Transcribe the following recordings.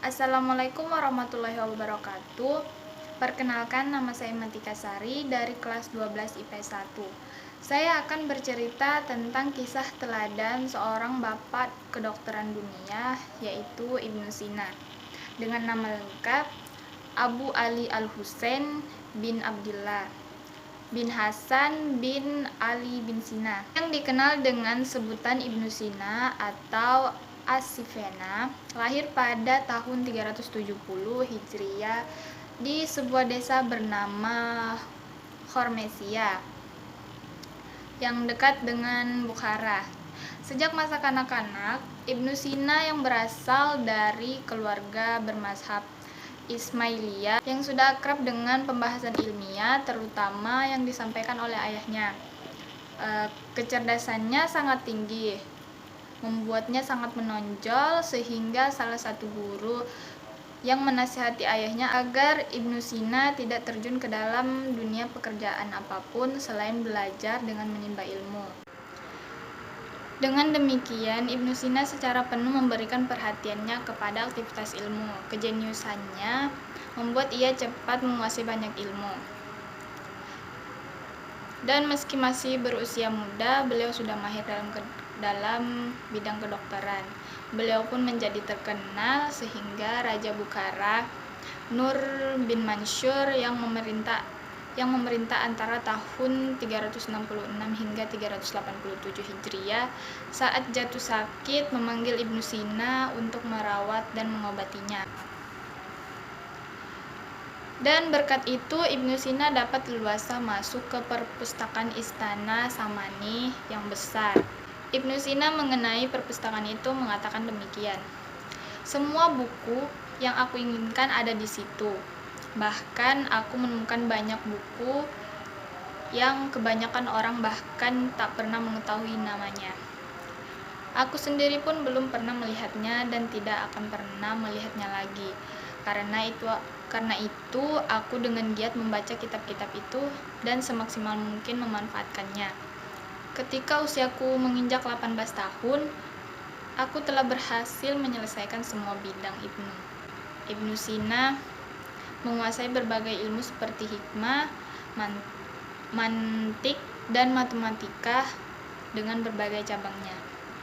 Assalamualaikum warahmatullahi wabarakatuh. Perkenalkan, nama saya Matika Sari dari kelas 12 IPS 1. Saya akan bercerita tentang kisah teladan seorang bapak kedokteran dunia, yaitu Ibnu Sina. Dengan nama lengkap Abu Ali Al-Husain bin Abdullah bin Hasan bin Ali bin Sina, yang dikenal dengan sebutan Ibnu Sina atau As-Sifena, lahir pada tahun 370 Hijriah di sebuah desa bernama Hormesia yang dekat dengan Bukhara. Sejak masa kanak-kanak, Ibnu Sina yang berasal dari keluarga bermazhab Ismailiyah yang sudah akrab dengan pembahasan ilmiah, terutama yang disampaikan oleh ayahnya. Kecerdasannya sangat tinggi, membuatnya sangat menonjol, sehingga salah satu guru yang menasihati ayahnya agar Ibnu Sina tidak terjun ke dalam dunia pekerjaan apapun selain belajar dengan menimba ilmu. Dengan demikian, Ibnu Sina secara penuh memberikan perhatiannya kepada aktivitas ilmu. Kejeniusannya membuat ia cepat menguasai banyak ilmu. Dan meski masih berusia muda, beliau sudah mahir dalam bidang kedokteran. Beliau pun menjadi terkenal sehingga Raja Bukhara, Nur bin Mansur yang memerintah antara tahun 366 hingga 387 Hijriah, saat jatuh sakit memanggil Ibnu Sina untuk merawat dan mengobatinya. Dan berkat itu Ibnu Sina dapat leluasa masuk ke perpustakaan Istana Samani yang besar. Ibnu Sina mengenai perpustakaan itu mengatakan demikian: "Semua buku yang aku inginkan ada di situ. Bahkan aku menemukan banyak buku yang kebanyakan orang bahkan tak pernah mengetahui namanya. Aku sendiri pun belum pernah melihatnya dan tidak akan pernah melihatnya lagi. Karena itu aku dengan giat membaca kitab-kitab itu dan semaksimal mungkin memanfaatkannya. Ketika usiaku menginjak 18 tahun, aku telah berhasil menyelesaikan semua bidang ilmu." Ibnu Sina menguasai berbagai ilmu seperti hikmah, mantik, dan matematika dengan berbagai cabangnya.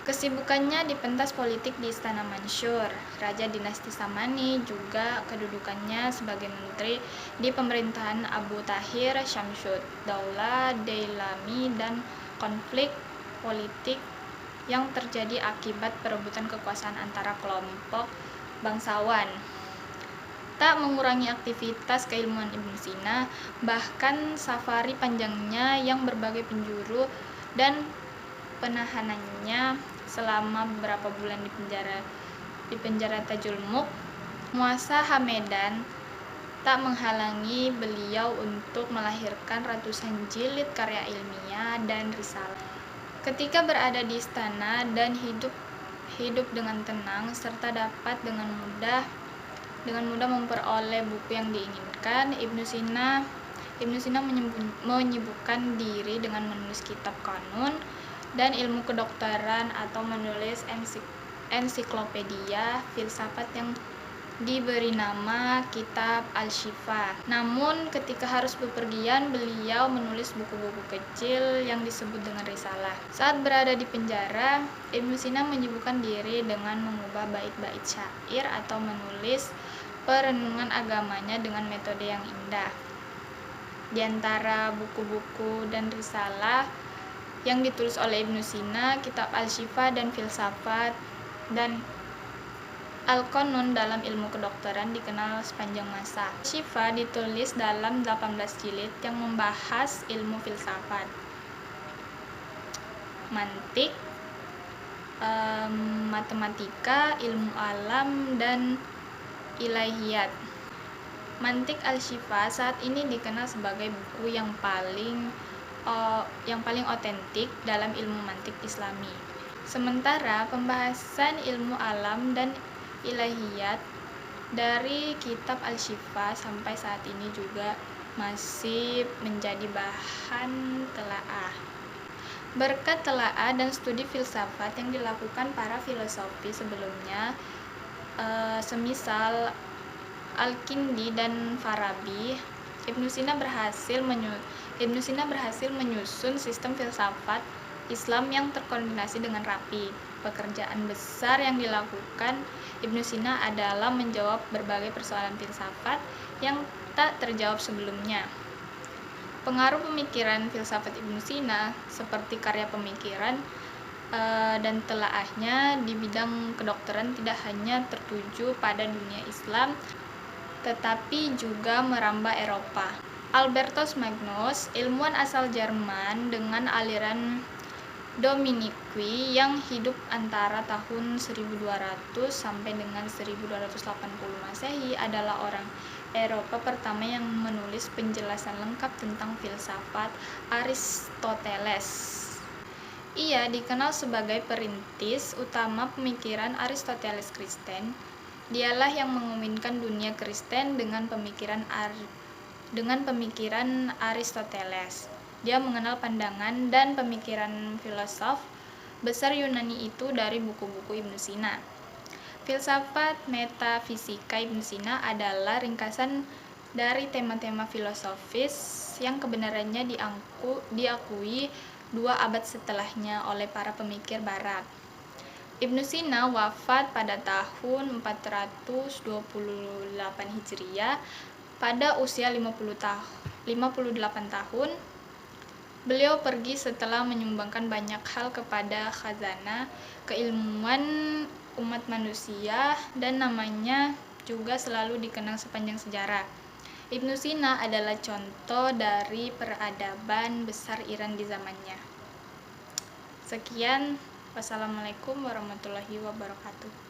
Kesibukannya di pentas politik di Istana Mansur, Raja Dinasti Samani, juga kedudukannya sebagai menteri di pemerintahan Abu Tahir Syamsud Daulah Dailami dan konflik politik yang terjadi akibat perebutan kekuasaan antara kelompok bangsawan tak mengurangi aktivitas keilmuan Ibnu Sina, bahkan safari panjangnya yang berbagai penjuru dan penahanannya selama beberapa bulan di penjara Tajulmuk, Muasa Hamedan, tak menghalangi beliau untuk melahirkan ratusan jilid karya ilmiah dan risalah. Ketika berada di istana dan hidup dengan tenang serta dapat dengan mudah memperoleh buku yang diinginkan, Ibnu Sina menyibukkan diri dengan menulis kitab kanun dan ilmu kedokteran atau menulis ensiklopedia filsafat yang diberi nama Kitab Al-Syifa. Namun ketika harus bepergian, beliau menulis buku-buku kecil yang disebut dengan risalah. Saat berada di penjara, Ibnu Sina menyibukkan diri dengan mengubah bait-bait syair atau menulis perenungan agamanya dengan metode yang indah. Di antara buku-buku dan risalah yang ditulis oleh Ibnu Sina, Kitab Al-Syifa dan Filsafat dan Al-Qanun dalam ilmu kedokteran dikenal sepanjang masa. Syifa ditulis dalam 18 jilid yang membahas ilmu filsafat, mantik, matematika, ilmu alam, dan ilahiyat. Mantik Al-Syifa saat ini dikenal sebagai buku yang paling otentik dalam ilmu mantik Islami. Sementara pembahasan ilmu alam dan ilahiyat dari kitab Al-Syifa sampai saat ini juga masih menjadi bahan telaah. Berkat telaah dan studi filsafat yang dilakukan para filosofi sebelumnya, semisal Al-Kindi dan Farabi, Ibnu Sina berhasil menyusun sistem filsafat Islam yang terkoordinasi dengan rapi. Pekerjaan besar yang dilakukan Ibnu Sina adalah menjawab berbagai persoalan filsafat yang tak terjawab sebelumnya. Pengaruh pemikiran filsafat Ibnu Sina seperti karya pemikiran dan telaahnya di bidang kedokteran tidak hanya tertuju pada dunia Islam, tetapi juga merambah Eropa. Albertus Magnus, ilmuwan asal Jerman dengan aliran Dominici yang hidup antara tahun 1200 sampai dengan 1280 Masehi, adalah orang Eropa pertama yang menulis penjelasan lengkap tentang filsafat Aristoteles. Ia dikenal sebagai perintis utama pemikiran Aristoteles Kristen. Dialah yang mengawinkan dunia Kristen dengan pemikiran Aristoteles. Dia mengenal pandangan dan pemikiran filosof besar Yunani itu dari buku-buku Ibnu Sina. Filsafat metafisika Ibnu Sina adalah ringkasan dari tema-tema filosofis yang kebenarannya diakui 2 abad setelahnya oleh para pemikir Barat. Ibnu Sina wafat pada tahun 428 Hijriah pada usia 58 tahun. Beliau pergi setelah menyumbangkan banyak hal kepada khazanah keilmuan umat manusia dan namanya juga selalu dikenang sepanjang sejarah. Ibnu Sina adalah contoh dari peradaban besar Iran di zamannya. Sekian, wassalamualaikum warahmatullahi wabarakatuh.